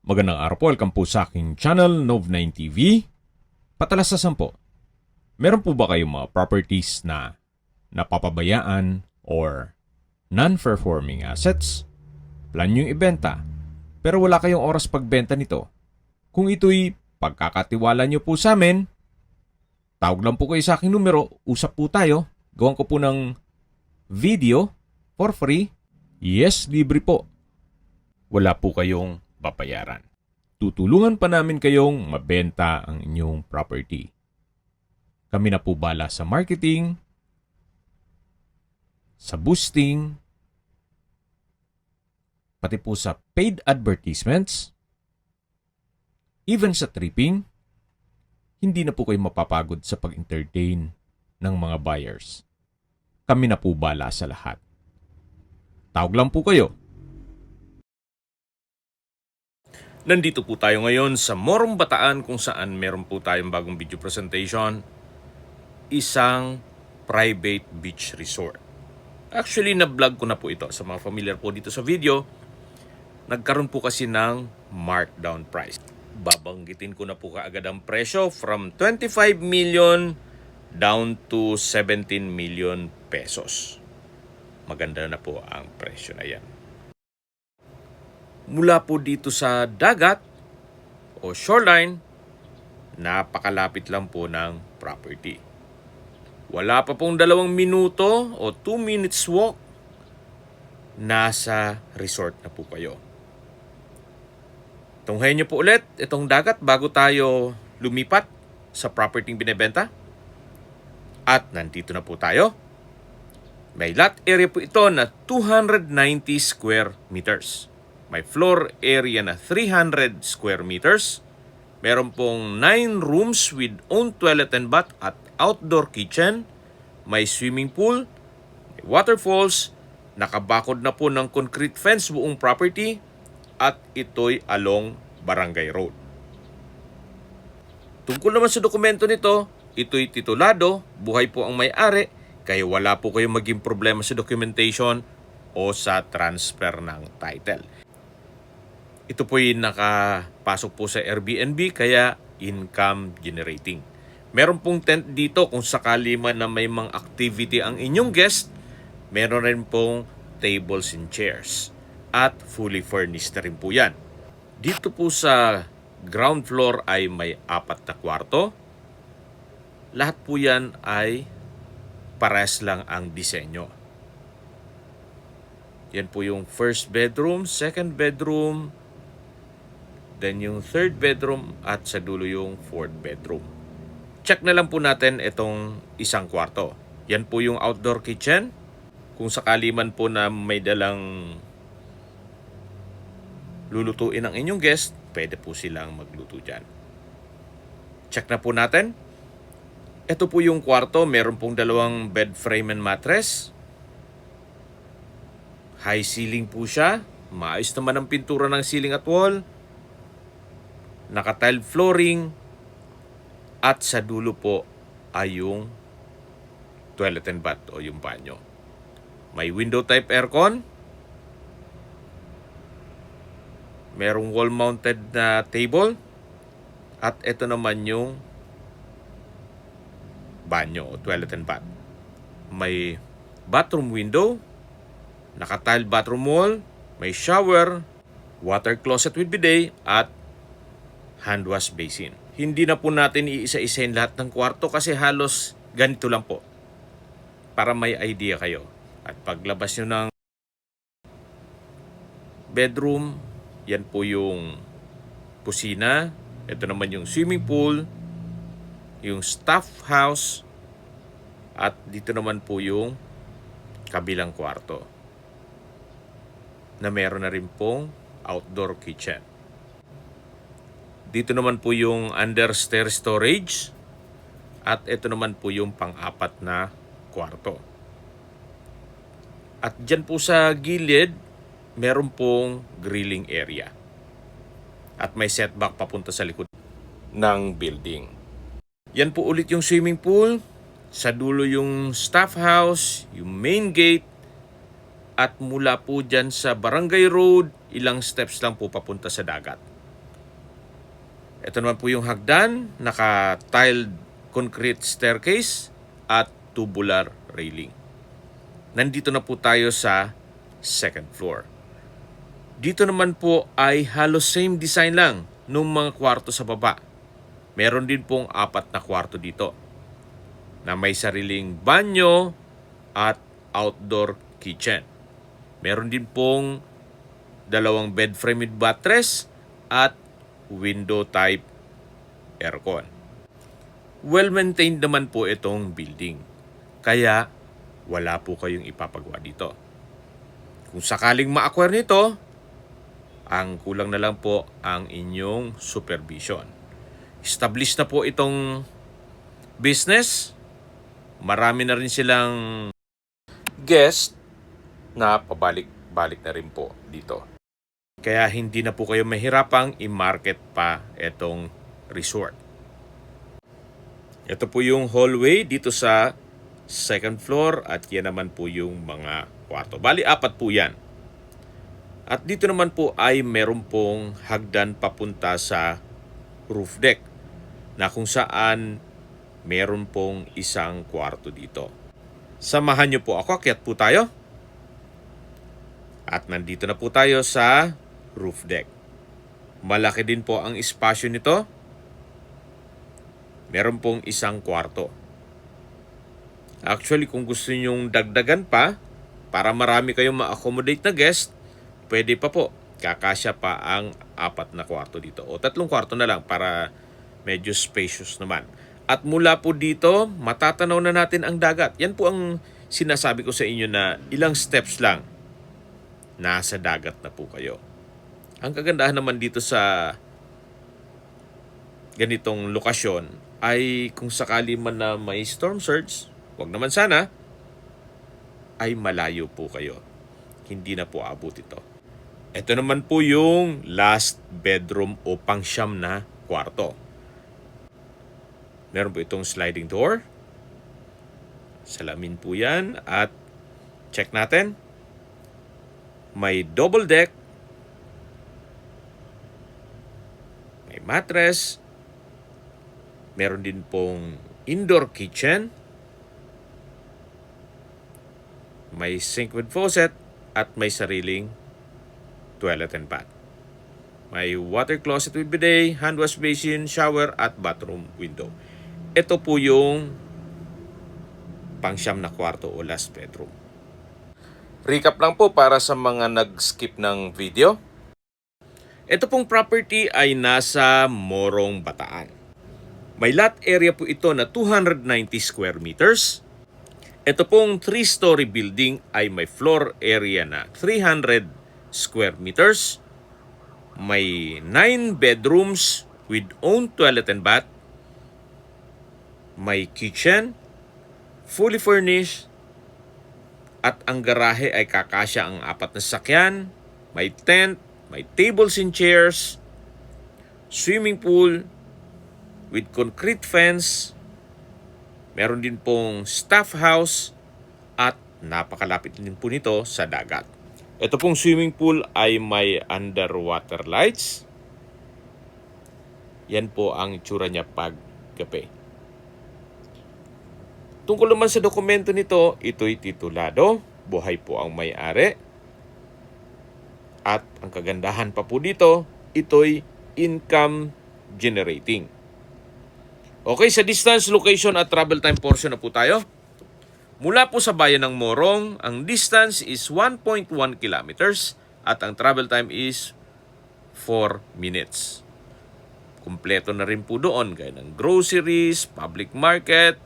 Magandang araw po, welcome po sa aking channel, Nov9 TV. Patalasasan po, meron po ba kayong mga properties na napapabayaan or non-performing assets? Plan nyo ibenta, pero wala kayong oras pagbenta nito. Kung ito'y pagkakatiwala nyo po sa amin, tawag lang po kayo sa aking numero, usap po tayo, gawan ko po ng video for free. Yes, libre po. Wala po kayong babayaran. Tutulungan pa namin kayong mabenta ang inyong property. Kami na po bala sa marketing, sa boosting, pati po sa paid advertisements, even sa tripping. Hindi na po kayo mapapagod sa pag-entertain ng mga buyers. Kami na po bala sa lahat. Tawag lang po kayo. Nandito po tayo ngayon sa Morong Bataan kung saan meron po tayong bagong video presentation. Isang private beach resort. Actually, na-vlog ko na po ito sa mga familiar po dito sa video. Nagkaroon po kasi ng markdown price. Babanggitin ko na po kaagad ang presyo from 25 million down to 17 million pesos. Maganda na po ang presyo na yan. Mula po dito sa dagat o shoreline, napakalapit lang po ng property. Wala pa pong 2 minuto o 2 minutes walk, nasa resort na po kayo. Tunghayin niyo po ulit itong dagat bago tayo lumipat sa property binebenta. At nandito na po tayo. May lot area po ito na 290 square meters. May floor area na 300 square meters. Meron pong 9 rooms with own toilet and bath at outdoor kitchen. May swimming pool, may waterfalls, nakabakod na po ng concrete fence buong property at ito'y along Barangay Road. Tungkol naman sa dokumento nito, ito'y titulado, buhay po ang may-ari, kaya wala po kayong maging problema sa documentation o sa transfer ng title. Ito po'y nakapasok po sa Airbnb kaya income generating. Meron pong tent dito kung sakali man na may mga activity ang inyong guest. Meron rin pong tables and chairs. At fully furnished na rin po yan. Dito po sa ground floor ay may 4 na kwarto. Lahat po yan ay pares lang ang disenyo. Yan po yung first bedroom, second bedroom, then yung third bedroom at sa dulo yung fourth bedroom. Check na lang po natin itong isang kwarto. Yan po yung outdoor kitchen. Kung sakali man po na may dalang lulutuin ang inyong guest, pwede po silang magluto dyan. Check na po natin. Ito po yung kwarto. Meron pong 2 bed frame and mattress. High ceiling po siya. Maayos naman ang pintura ng ceiling at wall. Naka-tile flooring at sa dulo po ay yung toilet and bath o yung banyo. May window type aircon. Merong wall mounted na table at ito naman yung banyo o toilet and bath. May bathroom window, naka-tile bathroom wall, may shower, water closet with bidet at hand wash basin. Hindi na po natin iisa-isahin lahat ng kwarto kasi halos ganito lang po. Para may idea kayo. At paglabas nyo ng bedroom, yan po yung kusina. Ito naman yung swimming pool, yung staff house, at dito naman po yung kabilang kwarto na meron na rin pong outdoor kitchen. Dito naman po yung under-stair storage at ito naman po yung pang-4 na kwarto. At dyan po sa gilid, meron pong grilling area. At may setback papunta sa likod ng building. Yan po ulit yung swimming pool. Sa dulo yung staff house, yung main gate. At mula po dyan sa Barangay Road, ilang steps lang po papunta sa dagat. Ito naman po yung hagdan, naka-tiled concrete staircase at tubular railing. Nandito na po tayo sa second floor. Dito naman po ay halos same design lang nung mga kwarto sa baba. Meron din pong 4 na kwarto dito na may sariling banyo at outdoor kitchen. Meron din pong 2 bed frame with buttress at window type aircon. Well-maintained naman po itong building. Kaya wala po kayong ipapagawa dito. Kung sakaling ma-acquire nito, ang kulang na lang po ang inyong supervision. Established na po itong business. Marami na rin silang guest na pabalik-balik na rin po dito. Kaya hindi na po kayo mahirapang i-market pa itong resort. Ito po yung hallway dito sa second floor at yan naman po yung mga kwarto. Bali, 4 po yan. At dito naman po ay meron pong hagdan papunta sa roof deck na kung saan meron pong isang kwarto dito. Samahan niyo po ako, akyat po tayo. At nandito na po tayo sa roof deck. Malaki din po ang espasyo nito. Meron pong isang kwarto. Actually, kung gusto nyong dagdagan pa, para marami kayong ma-accommodate na guest, pwede pa po. Kakasya pa ang 4 na kwarto dito. O 3 kwarto na lang para medyo spacious naman. At mula po dito, matatanaw na natin ang dagat. Yan po ang sinasabi ko sa inyo na ilang steps lang, nasa dagat na po kayo. Ang kagandahan naman dito sa ganitong lokasyon ay kung sakali man na may storm surge, wag naman sana, ay malayo po kayo. Hindi na po abot ito. Ito naman po yung last bedroom o pangsyam na kwarto. Meron po itong sliding door. Salamin po yan. At check natin. May double deck. May mattress. Meron din pong indoor kitchen. May sink with faucet. At may sariling toilet and bath. May water closet with bidet, hand wash basin, shower at bathroom window. Ito po yung pangsyam na kwarto o last bedroom. Recap lang po para sa mga nag-skip ng video. Ito pong property ay nasa Morong, Bataan. May lot area po ito na 290 square meters. Ito pong 3-story building ay may floor area na 300 square meters. May 9 bedrooms with own toilet and bath. May kitchen, fully furnished, at ang garahe ay kakasya ang 4 na sasakyan. May tent, may tables and chairs, swimming pool with concrete fence. Meron din pong staff house at napakalapit din po nito sa dagat. Ito pong swimming pool ay may underwater lights. Yan po ang itsura niya pag gabi. Tungkol naman sa dokumento nito, ito'y titulado, buhay po ang may-ari. At ang kagandahan pa po dito, ito'y income generating. Okay, sa distance, location at travel time portion na po tayo. Mula po sa bayan ng Morong, ang distance is 1.1 kilometers at ang travel time is 4 minutes. Kumpleto na rin po doon gaya ng groceries, public market,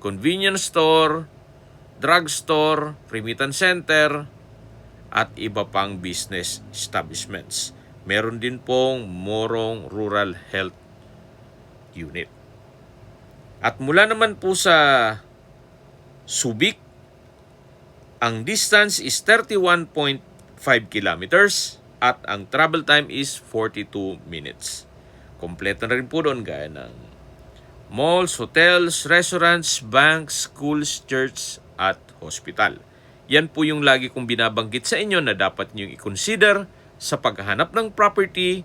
convenience store, drugstore, remittance center, at iba pang business establishments. Meron din pong Morong Rural Health Unit. At mula naman po sa Subic, ang distance is 31.5 kilometers at ang travel time is 42 minutes. Kompleto na rin po doon gaya ng malls, hotels, restaurants, banks, schools, church at hospital. Yan po yung lagi kong binabanggit sa inyo na dapat niyong i-consider sa paghahanap ng property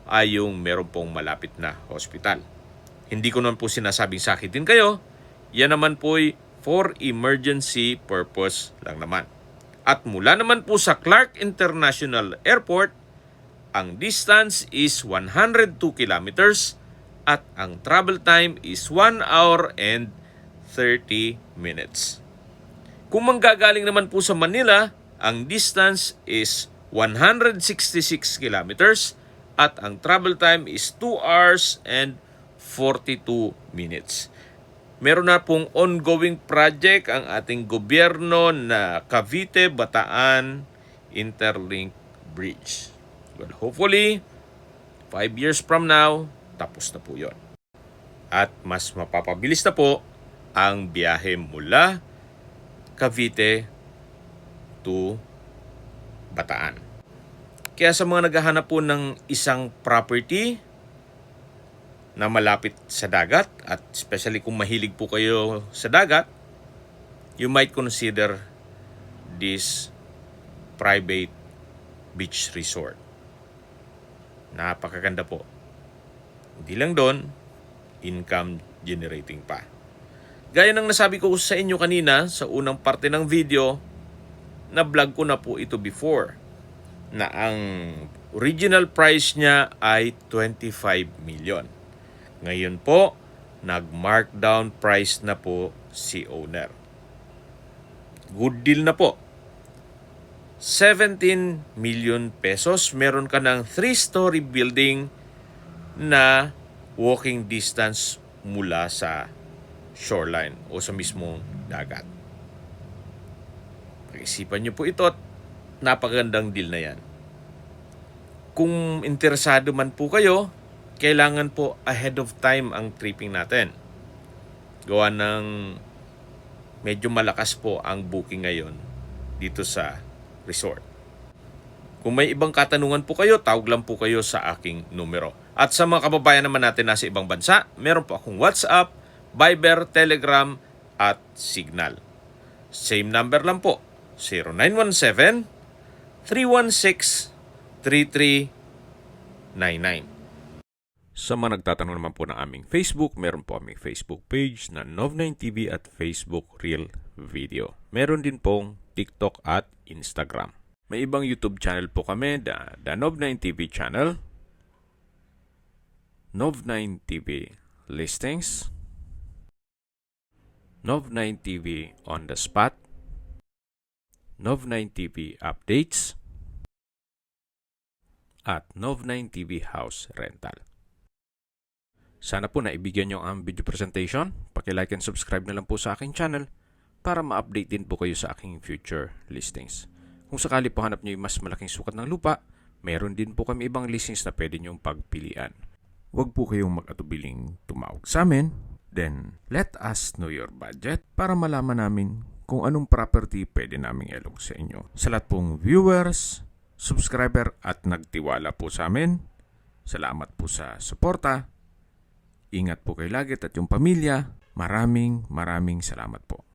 ay yung meron pong malapit na hospital. Hindi ko naman po sinasabing sakitin kayo. Yan naman po ay for emergency purpose lang naman. At mula naman po sa Clark International Airport, ang distance is 102 kilometers at ang travel time is 1 hour and 30 minutes. Kung manggagaling naman po sa Manila, ang distance is 166 kilometers at ang travel time is 2 hours and 42 minutes. Meron na pong ongoing project ang ating gobyerno na Cavite-Bataan Interlink Bridge. Well, hopefully, 5 years from now, tapos na po yun. At mas mapapabilis na po ang biyahe mula Cavite to Bataan. Kaya sa mga naghahanap po ng isang property na malapit sa dagat, at especially kung mahilig po kayo sa dagat, you might consider this private beach resort. Napakaganda po. Hindi lang doon, income generating pa. Gaya ng nasabi ko sa inyo kanina sa unang parte ng video, na vlog ko na po ito before, na ang original price niya ay 25 million. Ngayon po, nag-markdown price na po si owner. Good deal na po. 17 million pesos, meron ka ng 3-story building na walking distance mula sa shoreline o sa mismong dagat. Pag-isipan nyo po ito at napagandang deal na yan. Kung interesado man po kayo, kailangan po ahead of time ang tripping natin. Gawa ng medyo malakas po ang booking ngayon dito sa resort. Kung may ibang katanungan po kayo, tawag lang po kayo sa aking numero. At sa mga kababayan naman natin nasa ibang bansa, meron po akong WhatsApp, Viber, Telegram, at Signal. Same number lang po, 0917-316-3399. Sa mga nagtatanong naman po ng aming Facebook, meron po aming Facebook page na Nov9TV at Facebook Real Video. Meron din pong TikTok at Instagram. May ibang YouTube channel po kami, the Nov9TV channel, Nov9TV Listings, Nov9TV On The Spot, Nov9TV Updates, at Nov9TV House Rental. Sana po naibigyan nyo ang video presentation. Paki-like and subscribe na lang po sa aking channel para ma-update din po kayo sa aking future listings. Kung sakali po hanap nyo yung mas malaking sukat ng lupa, meron din po kami ibang listings na pwede nyong pagpilian. Huwag po kayong mag-atubiling tumawag sa amin. Then, let us know your budget para malaman namin kung anong property pwede naming ilong sa inyo. Sa lahat pong viewers, subscriber at nagtiwala po sa amin, salamat po sa suporta. Ingat po kayo lagi at yung pamilya. Maraming salamat po.